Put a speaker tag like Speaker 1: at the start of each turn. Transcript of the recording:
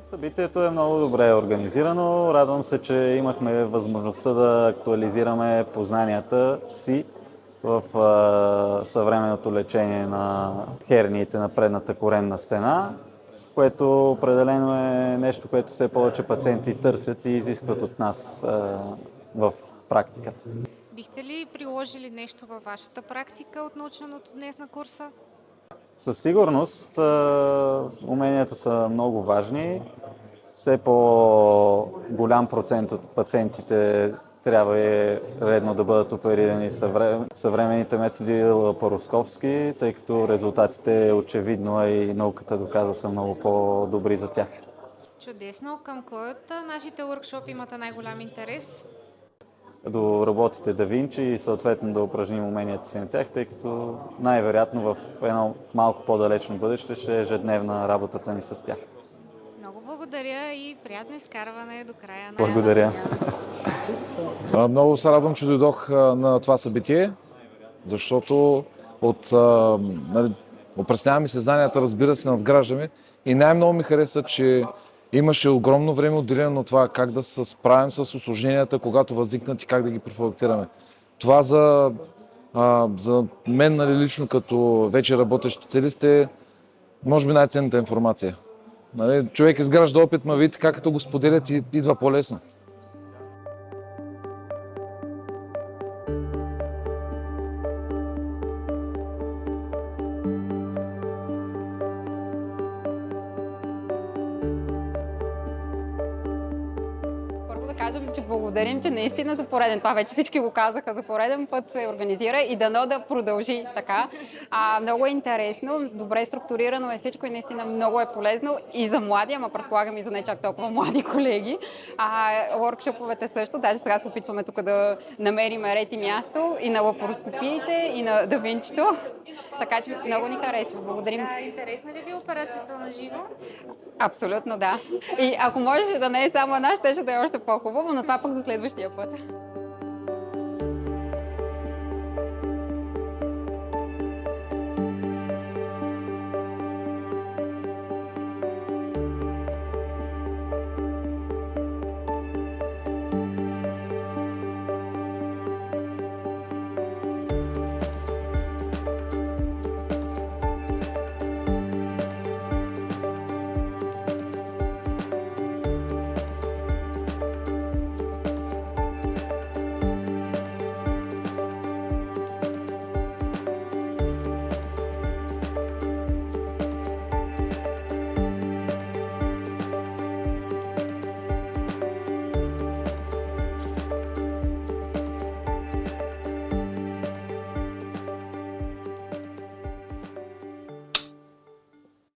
Speaker 1: Събитието е много добре организирано. Радвам се, че имахме възможността да актуализираме познанията си в съвременното лечение на херниите на предната коремна стена, което определено е нещо, което все повече пациенти търсят и изискват от нас в практиката.
Speaker 2: Бихте ли приложили нещо във вашата практика от наученото днес на курса?
Speaker 1: Със сигурност уменията са много важни. Все по-голям процент от пациентите трябва и редно да бъдат оперирани съвременните методи лапароскопски, тъй като резултатите очевидно, а и науката доказа, са много по-добри за тях.
Speaker 2: Чудесно! Към кой от нашите workshop имате най-голям интерес?
Speaker 1: До роботите Да Винчи и съответно да упражним уменията си на тях, тъй като най-вероятно в едно малко по-далечно бъдеще ще е ежедневна работата ни с тях.
Speaker 2: Много благодаря и приятно изкарване до края на...
Speaker 1: Благодаря.
Speaker 3: Много се радвам, че дойдох на това събитие, защото опресняваме съзнанията, разбира се, надграждаме. И най-много ми хареса, че имаше огромно време отделено на това как да се справим с усложненията, когато възникнат и как да ги профилактираме. Това за мен, нали, лично като вече работещ специалист, е може би най-ценната информация. Нали, човек изгражда опит, ма видите как като го споделят и идва по-лесно.
Speaker 4: Кажем, че благодарим, че наистина за пореден, това вече всички го казаха, за пореден път се организира и дано да продължи така. Много е интересно, добре структурирано е всичко и наистина много е полезно и за млади, ама предполагам и за не чак толкова млади колеги. Workshop-овете също, даже сега се опитваме тук да намерим ред и място и на лапароскопиите, и на Да Винчито. Така че много ни харесва. Благодарим.
Speaker 2: Интересна ли ви операцията на живо?
Speaker 4: Абсолютно да. И ако можеше да не е само една, ще да е още по-хубаво, но това пък за следващия път.